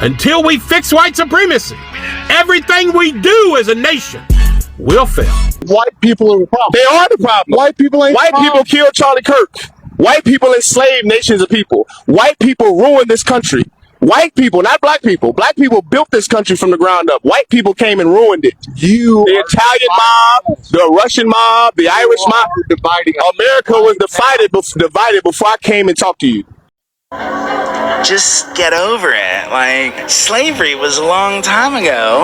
Until we fix white supremacy, everything we do as a nation will fail. White people are the problem. They are the problem. White people ain't White people killed Charlie Kirk. White people enslaved nations of people. White people ruined this country. White people, not black people. Black people built this country from the ground up. White people came and ruined it. The Italian mob, the Russian mob, the Irish mob. Dividing. America was divided before I came and talked to you. Just get over it. Like, slavery was a long time ago.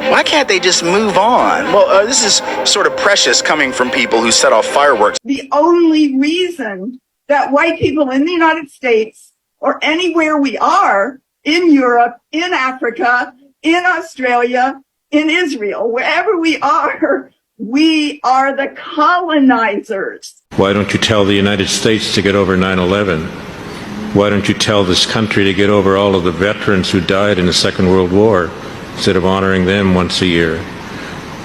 Why can't they just move on? Well, this is sort of precious coming from people who set off fireworks. The only reason that white people in the United States or anywhere we are, in Europe, in Africa, in Australia, in Israel, wherever we are the colonizers. Why don't you tell the United States to get over 9/11? Why don't you tell this country to get over all of the veterans who died in the Second World War instead of honoring them once a year?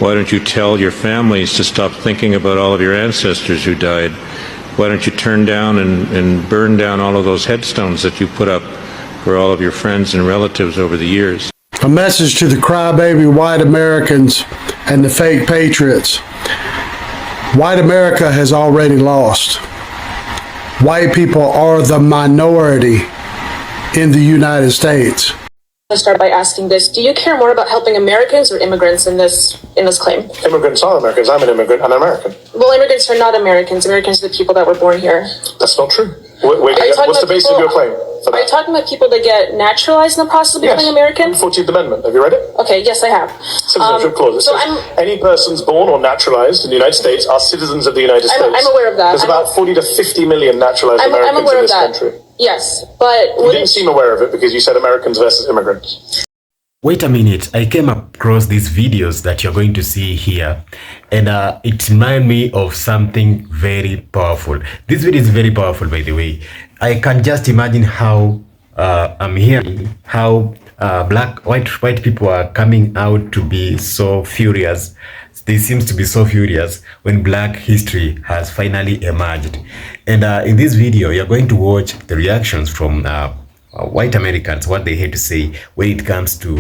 Why don't you tell your families to stop thinking about all of your ancestors who died? Why don't you turn down and burn down all of those headstones that you put up for all of your friends and relatives over the years? A message to the crybaby white Americans and the fake patriots. White America has already lost. White people are the minority in the United States. I'll start by asking this. Do you care more about helping Americans or immigrants in this claim? Immigrants are Americans. I'm an immigrant. I'm American. Well, immigrants are not Americans. Americans are the people that were born here. That's not true. What's the basis of your claim? Are you talking about people that get naturalized in the process of becoming American? 14th Amendment. Have you read it? Okay, yes, I have. Citizenship clause. So any persons born or naturalized in the United States are citizens of the United States. I'm aware of that. There's about 40 to 50 million naturalized Americans in this country. Yes, but... You didn't seem aware of it because you said Americans versus immigrants. Wait a minute, I came across these videos that you're going to see here, and it reminded me of something very powerful. This video is very powerful, by the way. I can just imagine how I'm hearing how white people are coming out to be so furious. They seem to be so furious when Black history has finally emerged. And in this video, you're going to watch the reactions from white Americans, what they had to say when it comes to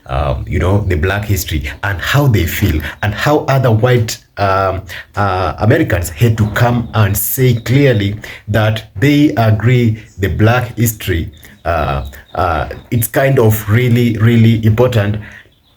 the Black history and how they feel, and how other white Americans had to come and say clearly that they agree the Black history it's kind of really important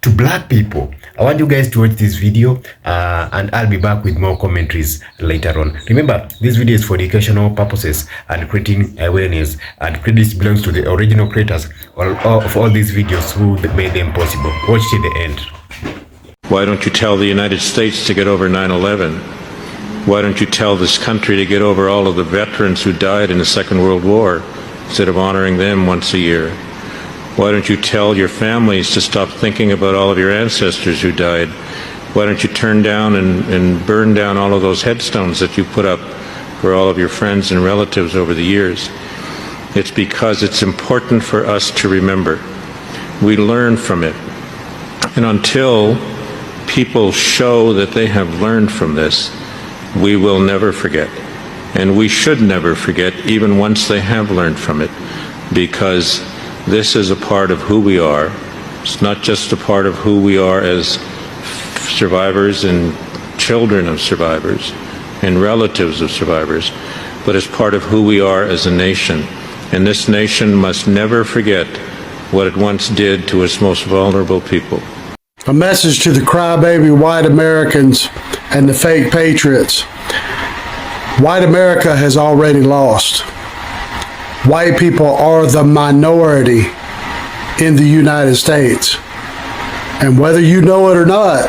to Black people. I want you guys to watch this video and I'll be back with more commentaries later on. Remember, this video is for educational purposes and creating awareness, and credit belongs to the original creators of all these videos who made them possible. Watch till the end. Why don't you tell the United States to get over 9/11? Why don't you tell this country to get over all of the veterans who died in the Second World War instead of honoring them once a year? Why don't you tell your families to stop thinking about all of your ancestors who died? Why don't you turn down and burn down all of those headstones that you put up for all of your friends and relatives over the years? It's because it's important for us to remember. We learn from it. And until people show that they have learned from this, we will never forget. And we should never forget, even once they have learned from it, because this is a part of who we are. It's not just a part of who we are as survivors and children of survivors and relatives of survivors, but it's part of who we are as a nation. And this nation must never forget what it once did to its most vulnerable people. A message to the crybaby white Americans and the fake patriots. White America has already lost. White people are the minority in the United States. And whether you know it or not,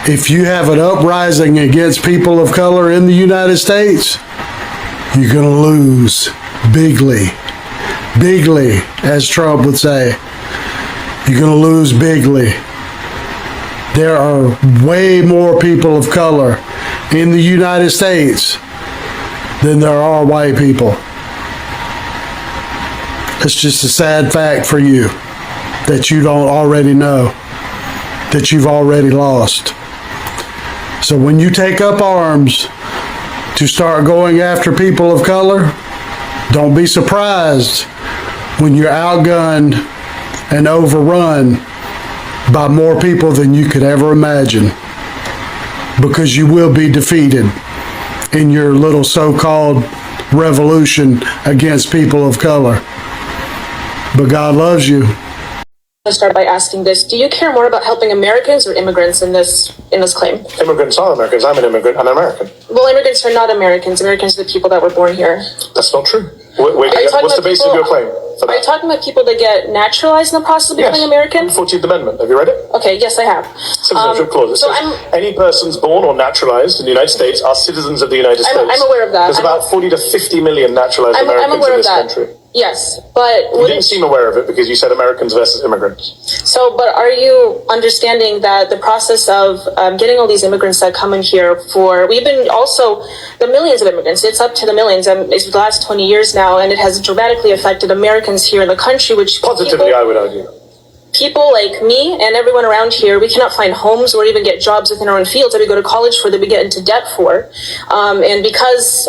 if you have an uprising against people of color in the United States, you're going to lose bigly. Bigly, as Trump would say. You're going to lose bigly. There are way more people of color in the United States than there are white people. It's just a sad fact for you that you don't already know, that you've already lost. So when you take up arms to start going after people of color, don't be surprised when you're outgunned and overrun by more people than you could ever imagine, because you will be defeated in your little so-called revolution against people of color. But God loves you. I'm going to start by asking this. Do you care more about helping Americans or immigrants in this claim? Immigrants are Americans. I'm an immigrant. I'm American. Well, immigrants are not Americans. Americans are the people that were born here. That's not true. What's the basis of your claim for that? Are you talking about people that get naturalized in the process of becoming American? 14th Amendment. Have you read it? Okay, yes, I have. Citizenship clause. It says any persons born or naturalized in the United States are citizens of the United States. I'm aware of that. There's about 40 to 50 million naturalized Americans in this country. Yes, but you didn't seem aware of it because you said Americans versus immigrants. So, but are you understanding that the process of getting all these immigrants that come in here we've been also the millions of immigrants, it's up to the millions, it's the last 20 years now, and it has dramatically affected Americans here in the country, which positively, I would argue. People like me and everyone around here, we cannot find homes or even get jobs within our own fields that we go to college for, that we get into debt for. And because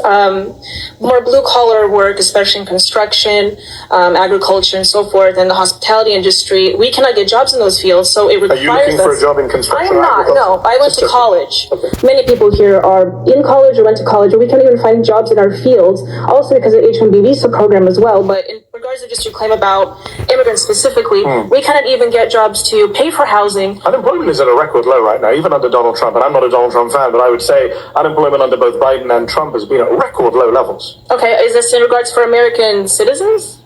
more blue-collar work, especially in construction, agriculture, and so forth, and the hospitality industry, we cannot get jobs in those fields. So it requires us... Are you looking for a job in construction? I am not, no. I went to college. Okay. Many people here are in college or went to college, or we can't even find jobs in our fields, also because of the H-1B visa program as well. But in regards to just your claim about immigrants specifically, we cannot even get jobs to pay for housing. Unemployment is at a record low right now, even under Donald Trump. And I'm not a Donald Trump fan, but I would say unemployment under both Biden and Trump has been at record low levels. Okay, is this in regards for American citizens?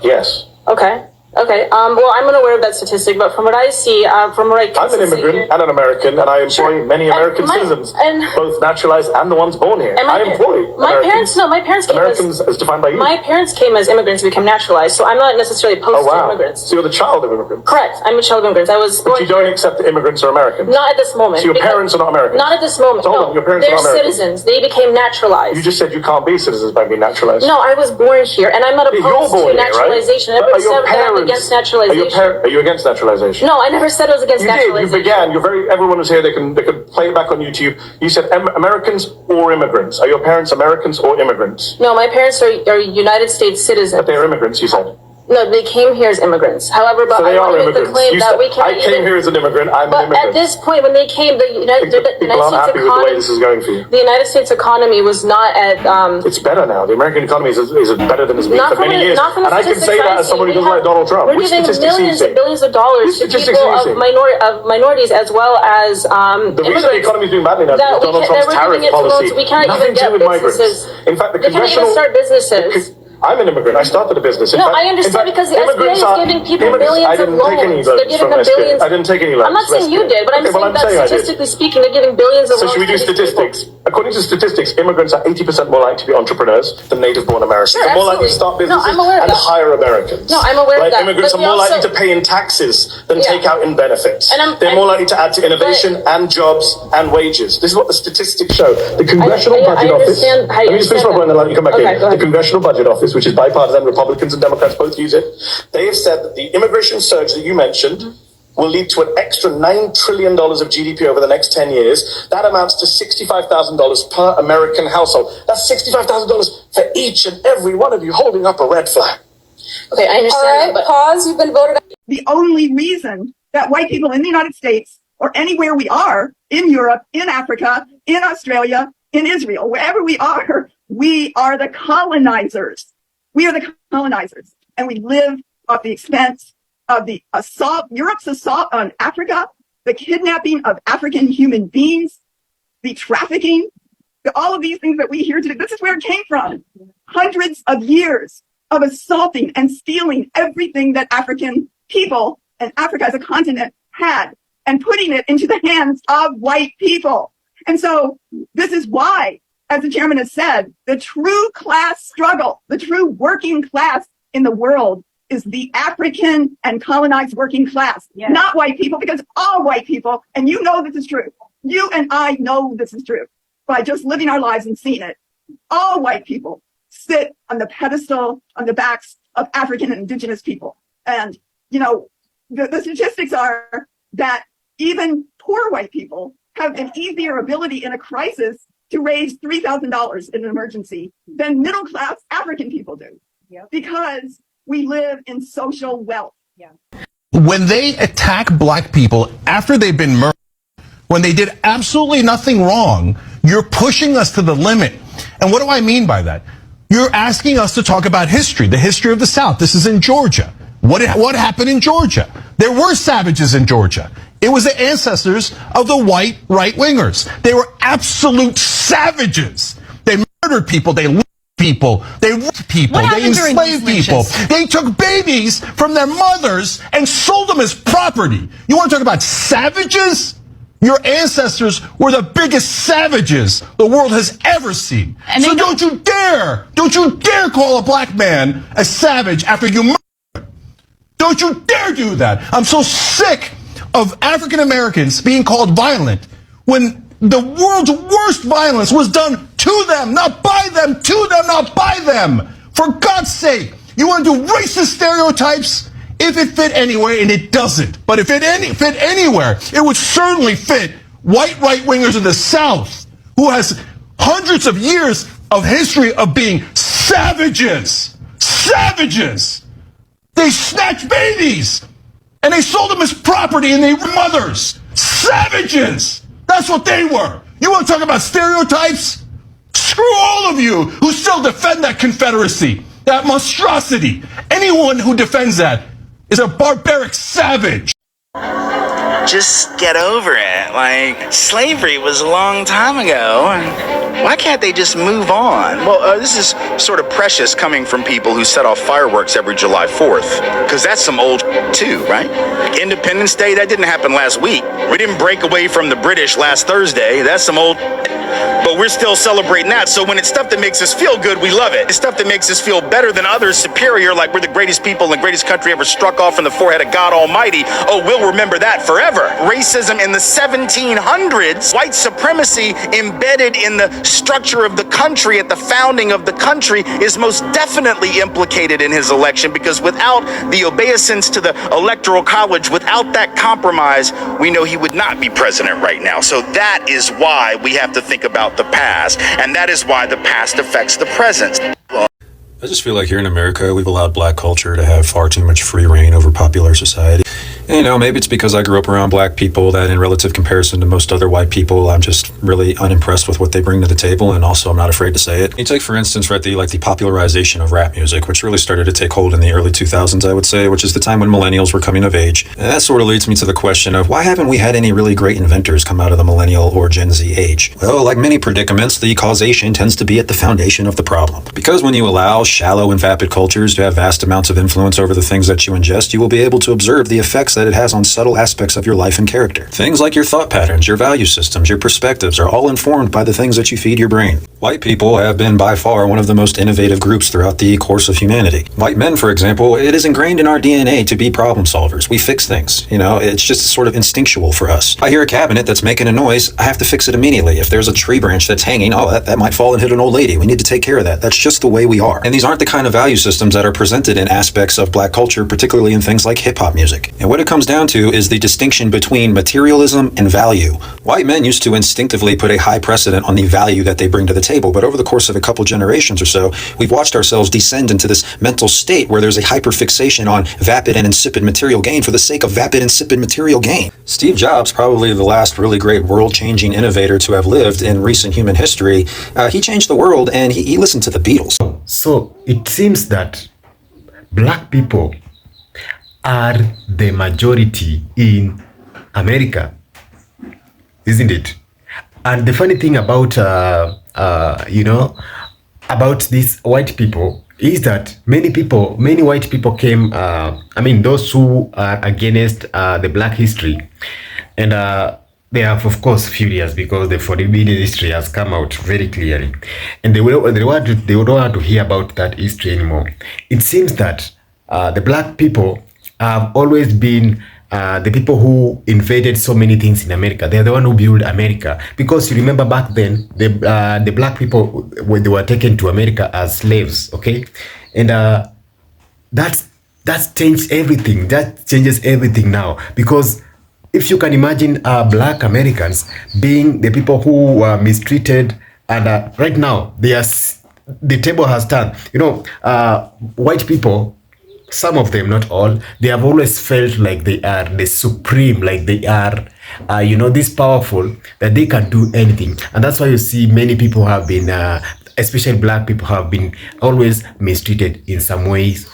Yes. Okay. Okay. Well, I'm unaware of that statistic, but from what I see, from what I can I'm an immigrant and an American, and I employ many American citizens, both naturalized and the ones born here. I employ my parents. No, my parents came Americans as defined by you. My parents came as immigrants and became naturalized, so I'm not necessarily opposed to immigrants. So you're the child of immigrants. Correct. I'm a child of immigrants. I was born. But you don't accept that immigrants are Americans. Not at this moment. So your parents are not Americans. Not at this moment. So hold on, your parents are not Americans. They're citizens. They became naturalized. You just said you can't be citizens by being naturalized. No, I was born here, and I'm not opposed to naturalization. I never said that I'm against naturalization. Are you against naturalization? No, I never said I was against naturalization. You began. Everyone was here. They can play it back on YouTube. You said Americans or immigrants. Are your parents Americans or immigrants? No, my parents are United States citizens. But they're immigrants, you said. No, they came here as immigrants. However, but so they I are want to make the claim that we can't I came here as an immigrant. I'm an immigrant. At this point, when they came, the United States economy, with the way this is going for you. The United States economy was not at. It's better now. The American economy is better than it's been for many years. And I can say that as someone who doesn't like Donald Trump. We're giving millions and billions of dollars to people of minorities as well as the reason the economy is doing badly now is Donald Trump's tariff policy. We can't even get businesses. In fact, they can't even start businesses. I'm an immigrant. I started a business. No, I understand because the SBA is giving people billions of loans. They're giving them billions. I didn't take any loans. I'm not saying you did, but I'm saying that statistically speaking, they're giving billions of loans. So should we do statistics? According to statistics, immigrants are 80% more likely to be entrepreneurs than native-born Americans. Sure, they're more likely to start businesses and hire Americans. No, I'm aware of that. Immigrants are more likely to pay in taxes than take out in benefits. They're more likely to add to innovation and jobs and wages. This is what the statistics show. The Congressional Budget Office. Let me just finish my point and then you come back in. The Congressional Budget Office, which is bipartisan, Republicans and Democrats both use it. They have said that the immigration surge that you mentioned will lead to an extra $9 trillion of GDP over the next 10 years. That amounts to $65,000 per American household. That's $65,000 for each and every one of you holding up a red flag. Okay, I understand. All right, but pause. You've been voted out. The only reason that white people in the United States or anywhere we are, in Europe, in Africa, in Australia, in Israel, wherever we are the colonizers. We are the colonizers, and we live at the expense of the assault, Europe's assault on Africa, the kidnapping of African human beings, the trafficking, all of these things that we hear today. This is where it came from. Hundreds of years of assaulting and stealing everything that African people and Africa as a continent had and putting it into the hands of white people. And so this is why, as the chairman has said, the true class struggle, the true working class in the world is the African and colonized working class, not white people, because all white people, and you know this is true. You and I know this is true by just living our lives and seeing it. All white people sit on the pedestal, on the backs of African and indigenous people. And, you know, the statistics are that even poor white people have an easier ability in a crisis to raise $3,000 in an emergency than middle-class African people do. Because we live in social wealth. When they attack black people after they've been murdered, when they did absolutely nothing wrong, you're pushing us to the limit. And what do I mean by that? You're asking us to talk about history, the history of the South. This is in Georgia. What happened in Georgia? There were savages in Georgia. It was the ancestors of the white right-wingers. They were absolute savages. They murdered people. They raped people. They raped people. They enslaved people. They took babies from their mothers and sold them as property. You want to talk about savages? Your ancestors were the biggest savages the world has ever seen. And so don't you dare call a black man a savage after you murder him. Don't you dare do that. I'm so sick of African Americans being called violent when the world's worst violence was done to them, not by them, to them, not by them. For God's sake, you want to do racist stereotypes? If it fit anywhere, and it doesn't. But if it fit anywhere, it would certainly fit white right-wingers of the South, who has hundreds of years of history of being savages. Savages! They snatched babies, and they sold them as property, and they were mothers. Savages! That's what they were. You want to talk about stereotypes? Screw all of you who still defend that Confederacy, that monstrosity. Anyone who defends that is a barbaric savage. Just get over it. Like, slavery was a long time ago. Why can't they just move on? Well, this is sort of precious coming from people who set off fireworks every July 4th. Because that's some old too, right? Independence Day, that didn't happen last week. We didn't break away from the British last Thursday. That's some old... But we're still celebrating that. So when it's stuff that makes us feel good, we love it. It's stuff that makes us feel better than others, superior, like we're the greatest people and the greatest country ever struck off in the forehead of God Almighty. Oh, we'll remember that forever. Racism in the 1700s, white supremacy embedded in the structure of the country at the founding of the country is most definitely implicated in his election, because without the obeisance to the Electoral College, without that compromise, we know he would not be president right now. So that is why we have to think about the past, and that is why the past affects the present. I just feel like here in America, we've allowed black culture to have far too much free reign over popular society. And, you know, maybe it's because I grew up around black people that in relative comparison to most other white people, I'm just really unimpressed with what they bring to the table, and also I'm not afraid to say it. You take, for instance, right, the popularization of rap music, which really started to take hold in the early 2000s, I would say, which is the time when millennials were coming of age. And that sort of leads me to the question of why haven't we had any really great inventors come out of the millennial or Gen Z age? Well, like many predicaments, the causation tends to be at the foundation of the problem. Because when you allow shallow and vapid cultures to have vast amounts of influence over the things that you ingest, you will be able to observe the effects that it has on subtle aspects of your life and character. Things like your thought patterns, your value systems, your perspectives are all informed by the things that you feed your brain. White people have been by far one of the most innovative groups throughout the course of humanity. White men, for example, it is ingrained in our DNA to be problem solvers. We fix things. You know, it's just sort of instinctual for us. I hear a cabinet that's making a noise, I have to fix it immediately. If there's a tree branch that's hanging, that might fall and hit an old lady. We need to take care of that. That's just the way we are. And these aren't the kind of value systems that are presented in aspects of black culture, particularly in things like hip-hop music. And what it comes down to is the distinction between materialism and value. White men used to instinctively put a high precedent on the value that they bring to the table, but over the course of a couple generations or so, we've watched ourselves descend into this mental state where there's a hyperfixation on vapid and insipid material gain for the sake of vapid and insipid material gain. Steve Jobs, probably the last really great world-changing innovator to have lived in recent human history, he changed the world and he listened to the Beatles. So it seems that black people are the majority in America, isn't it? And the funny thing about about these white people is that many white people came, those who are against the black history, and they are of course furious because the forbidden history has come out very clearly, and they don't want to hear about that history anymore. It seems that the black people have always been the people who invaded so many things in America. They're the one who built America. Because you remember back then, the black people, when they were taken to America as slaves, okay? And that's changed everything. That changes everything now. Because if you can imagine black Americans being the people who were mistreated, and right now, the table has turned. You know, white people some of them, not all, they have always felt like they are the supreme, like they are, this powerful, that they can do anything. And that's why you see many people have been, especially black people, have been always mistreated in some ways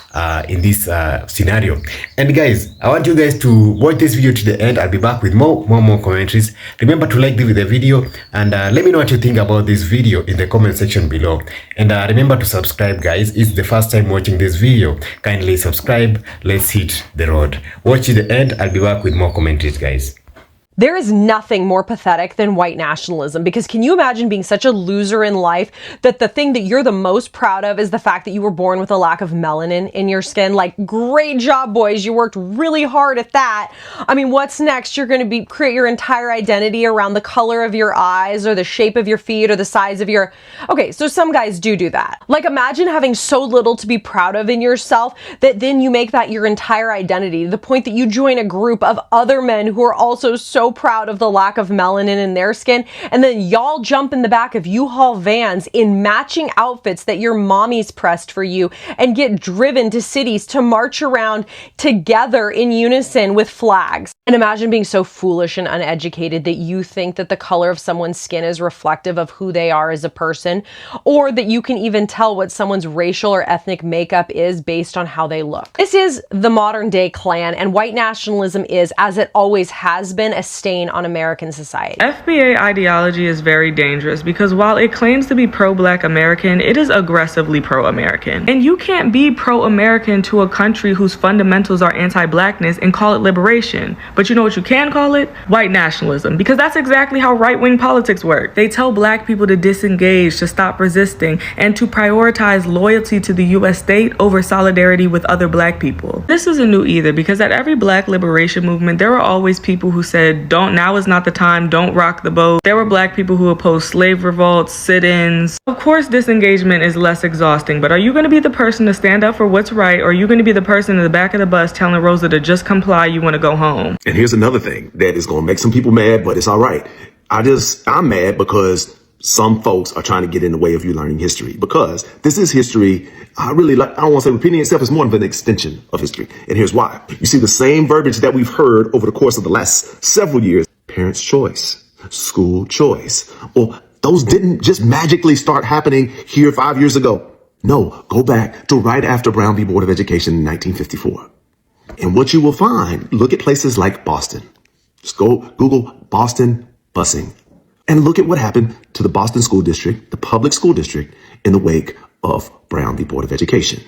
in this scenario. And guys, I want you guys to watch this video to the end. I'll be back with more commentaries. Remember to like the video, and let me know what you think about this video in the comment section below. And remember to subscribe, guys. It's the first time watching this video, kindly subscribe. Let's hit the road. Watch to the end. I'll be back with more commentaries, guys. There is nothing more pathetic than white nationalism, because can you imagine being such a loser in life that the thing that you're the most proud of is the fact that you were born with a lack of melanin in your skin? Like, great job, boys. You worked really hard at that. I mean, what's next? You're going to create your entire identity around the color of your eyes or the shape of your feet or the size of your... Okay, so some guys do that. Like, imagine having so little to be proud of in yourself that then you make that your entire identity, to the point that you join a group of other men who are also so proud of the lack of melanin in their skin, and then y'all jump in the back of U-Haul vans in matching outfits that your mommies pressed for you and get driven to cities to march around together in unison with flags. And imagine being so foolish and uneducated that you think that the color of someone's skin is reflective of who they are as a person, or that you can even tell what someone's racial or ethnic makeup is based on how they look. This is the modern day Klan, and white nationalism is, as it always has been, a stain on American society. FBA ideology is very dangerous because while it claims to be pro-Black American, it is aggressively pro-American. And you can't be pro-American to a country whose fundamentals are anti-Blackness and call it liberation. But you know what you can call it? White nationalism. Because that's exactly how right-wing politics work. They tell Black people to disengage, to stop resisting, and to prioritize loyalty to the U.S. state over solidarity with other Black people. This isn't new either, because at every Black liberation movement, there were always people who said, now is not the time, don't rock the boat. There were Black people who opposed slave revolts, sit-ins. Of course, disengagement is less exhausting, but are you going to be the person to stand up for what's right, or are you going to be the person in the back of the bus telling Rosa to just comply, you want to go home? And here's another thing that is going to make some people mad, but it's all right. I'm mad because some folks are trying to get in the way of you learning history, because this is history. I don't want to say repeating itself, it's more of an extension of history. And here's why. You see the same verbiage that we've heard over the course of the last several years. Parents' choice, school choice. Well, those didn't just magically start happening here 5 years ago. No, go back to right after Brown v. Board of Education in 1954. And what you will find, look at places like Boston. Just go Google Boston busing and look at what happened to the Boston school district, the public school district, in the wake of Brown v. Board of Education.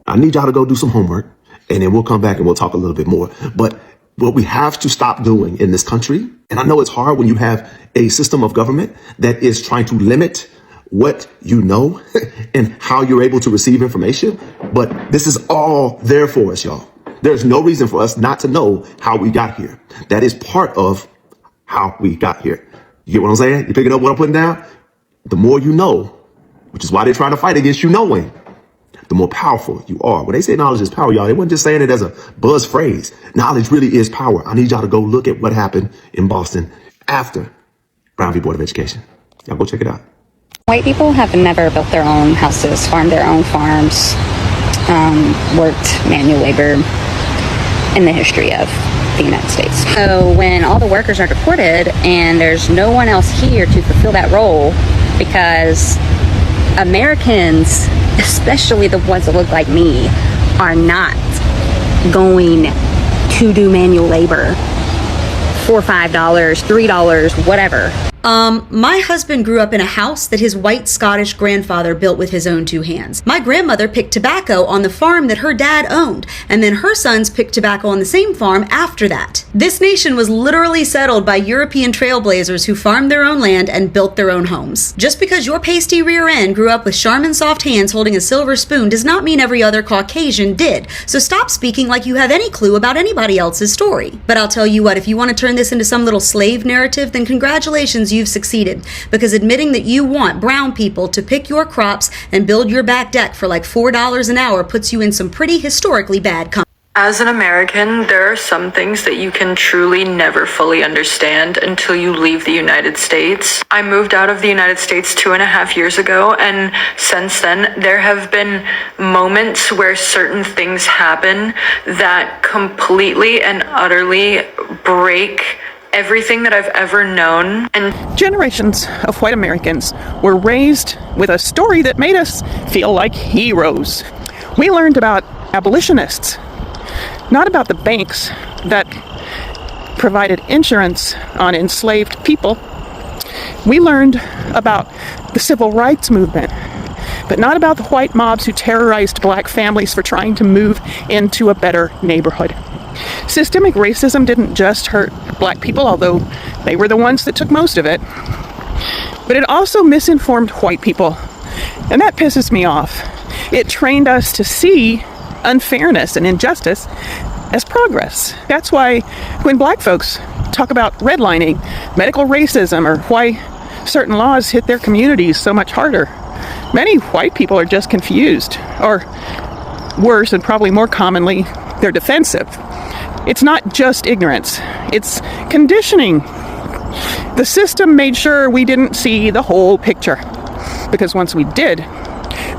I need y'all to go do some homework, and then we'll come back and we'll talk a little bit more. But what we have to stop doing in this country, and I know it's hard when you have a system of government that is trying to limit what you know and how you're able to receive information, but this is all there for us, y'all. There's no reason for us not to know how we got here. That is part of how we got here. You get what I'm saying? You picking up what I'm putting down? The more you know, which is why they're trying to fight against you knowing, the more powerful you are. When they say knowledge is power, y'all, they weren't just saying it as a buzz phrase. Knowledge really is power. I need y'all to go look at what happened in Boston after Brown v. Board of Education. Y'all go check it out. White people have never built their own houses, farmed their own farms, worked manual labor in the history of the United States. So when all the workers are deported and there's no one else here to fulfill that role, because Americans, especially the ones that look like me, are not going to do manual labor for $5, $3, whatever. My husband grew up in a house that his white Scottish grandfather built with his own 2 hands. My grandmother picked tobacco on the farm that her dad owned, and then her sons picked tobacco on the same farm after that. This nation was literally settled by European trailblazers who farmed their own land and built their own homes. Just because your pasty rear end grew up with Charmin soft hands holding a silver spoon does not mean every other Caucasian did, so stop speaking like you have any clue about anybody else's story. But I'll tell you what, if you want to turn this into some little slave narrative, then congratulations, you've succeeded, because admitting that you want brown people to pick your crops and build your back deck for like $4 an hour puts you in some pretty historically bad company. As an American, there are some things that you can truly never fully understand until you leave the United States. I moved out of the United States 2.5 years ago, and since then, there have been moments where certain things happen that completely and utterly break everything that I've ever known. And generations of white Americans were raised with a story that made us feel like heroes. We learned about abolitionists, not about the banks that provided insurance on enslaved people. We learned about the civil rights movement, but not about the white mobs who terrorized black families for trying to move into a better neighborhood. Systemic racism didn't just hurt black people, although they were the ones that took most of it, but it also misinformed white people, and that pisses me off. It trained us to see unfairness and injustice as progress. That's why when black folks talk about redlining, medical racism, or why certain laws hit their communities so much harder, many white people are just confused, or worse, and probably more commonly, they're defensive. It's not just ignorance, it's conditioning. The system made sure we didn't see the whole picture, because once we did,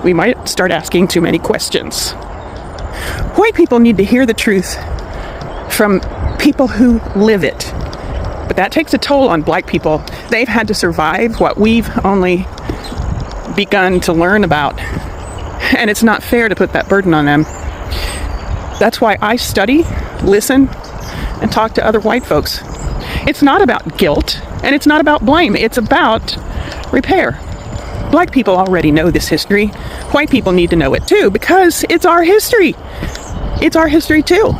we might start asking too many questions. White people need to hear the truth from people who live it. But that takes a toll on black people. They've had to survive what we've only begun to learn about. And it's not fair to put that burden on them. That's why I study, listen, and talk to other white folks. It's not about guilt, and it's not about blame. It's about repair. Black people already know this history. White people need to know it too, because it's our history. It's our history too.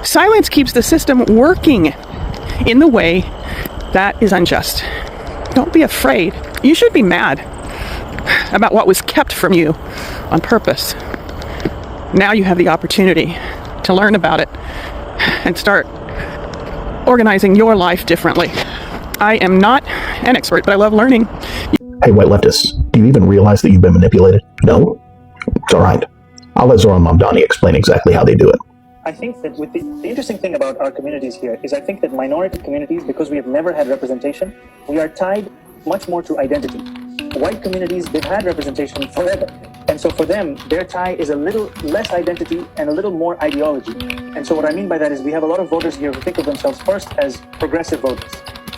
Silence keeps the system working in the way that is unjust. Don't be afraid. You should be mad about what was kept from you on purpose. Now you have the opportunity to learn about it and start organizing your life differently. I am not an expert, but I love learning. Hey, white leftists, do you even realize that you've been manipulated? No? It's all right. I'll let Zoran Mamdani explain exactly how they do it. I think that with the interesting thing about our communities here is I think that minority communities, because we have never had representation, we are tied much more to identity. White communities, they've had representation forever. And so for them, their tie is a little less identity and a little more ideology. And so what I mean by that is we have a lot of voters here who think of themselves first as progressive voters.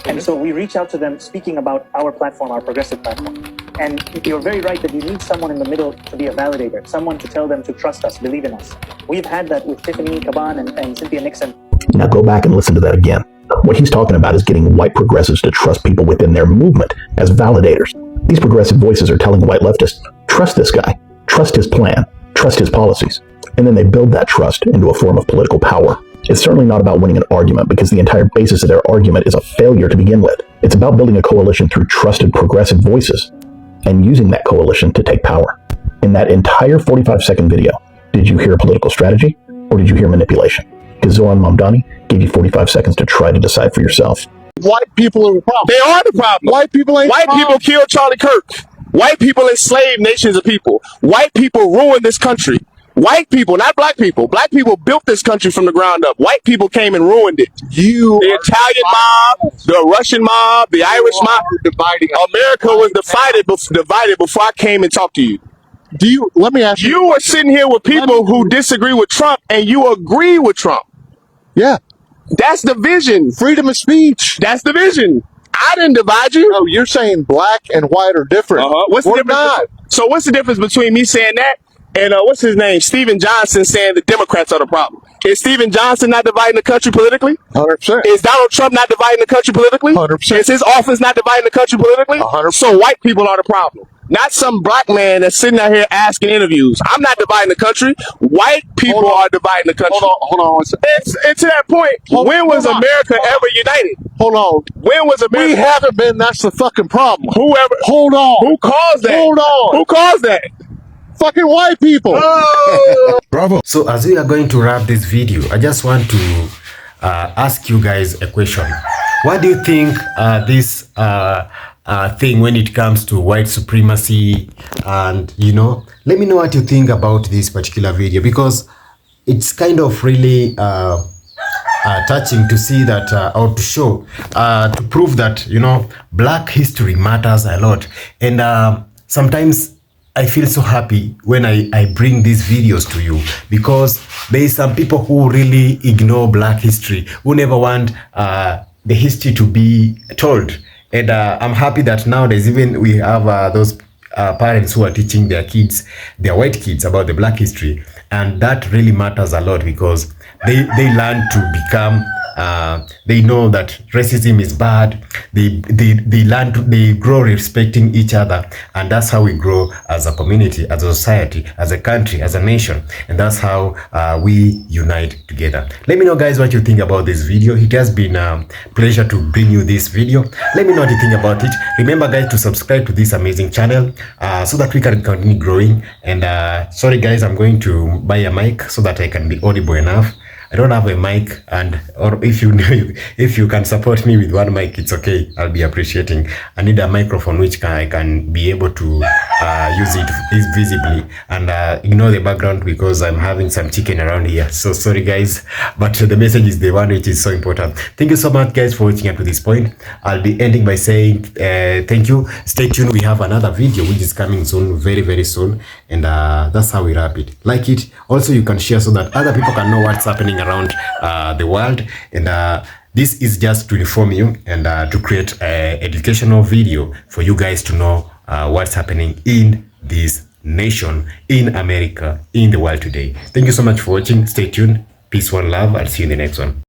And so we reach out to them speaking about our platform, our progressive platform. And you're very right that you need someone in the middle to be a validator, someone to tell them to trust us, believe in us. We've had that with Tiffany Caban and Cynthia Nixon. Now go back and listen to that again. What he's talking about is getting white progressives to trust people within their movement as validators. These progressive voices are telling white leftists, trust this guy, trust his plan, trust his policies. And then they build that trust into a form of political power. It's certainly not about winning an argument, because the entire basis of their argument is a failure to begin with. It's about building a coalition through trusted progressive voices and using that coalition to take power. In that entire 45-second video, did you hear political strategy or did you hear manipulation? Because Zoran Mamdani gave you 45 seconds to try to decide for yourself. White people are the problem. They are the problem. White people ain't White people killed Charlie Kirk. White people enslaved nations of people. White people ruined this country. White people, not black people. Black people built this country from the ground up. White people came and ruined it. The Italian mob, the Russian mob, the Irish mob. America was divided before I came and talked to you. Let me ask you. You were sitting here with people who disagree with Trump, and you agree with Trump. Yeah. That's division. Freedom of speech. That's division. I didn't divide you. No, you're saying black and white are different. What's the difference? So what's the difference between me saying that and what's his name? Stephen Johnson saying the Democrats are the problem. Is Stephen Johnson not dividing the country politically? 100%. Is Donald Trump not dividing the country politically? 100%. Is his office not dividing the country politically? 100%. So white people are the problem. Not some black man that's sitting out here asking interviews. I'm not dividing the country. White people are dividing the country. Hold on one second. And to that point, when was America ever united? Hold on. When was America? We haven't been. That's the fucking problem. Whoever. Hold on. Who caused that? Hold on. Who caused that? Fucking white people. Bravo. So as we are going to wrap this video, I just want to ask you guys a question. What do you think this thing when it comes to white supremacy, and let me know what you think about this particular video, because it's kind of really touching to see that, or to show, to prove that, you know, Black history matters a lot. And sometimes I feel so happy when I bring these videos to you, because there is some people who really ignore Black history, who never want the history to be told. And I'm happy that nowadays even we have those parents who are teaching their kids, their white kids, about the Black history. And that really matters a lot, because they learn to become, they know that racism is bad. They grow respecting each other, and that's how we grow as a community, as a society, as a country, as a nation, and that's how we unite together. Let me know, guys, what you think about this video. It has been a pleasure to bring you this video. Let me know what you think about it. Remember, guys, to subscribe to this amazing channel so that we can continue growing. And sorry, guys, I'm going to buy a mic so that I can be audible enough. I don't have a mic, and or if you can support me with one mic, it's okay. I'll be appreciating. I need a microphone which I can be able to use it visibly, and ignore the background because I'm having some chicken around here. So sorry, guys, but the message is the one which is so important. Thank you so much, guys, for watching up to this point. I'll be ending by saying thank you. Stay tuned. We have another video which is coming soon, very, very soon, and that's how we wrap it. Like it. Also, you can share so that other people can know what's happening around the world. And this is just to inform you and to create an educational video for you guys to know what's happening in this nation, in America, in the world today. Thank you so much for watching. Stay tuned. Peace, one love. I'll see you in the next one.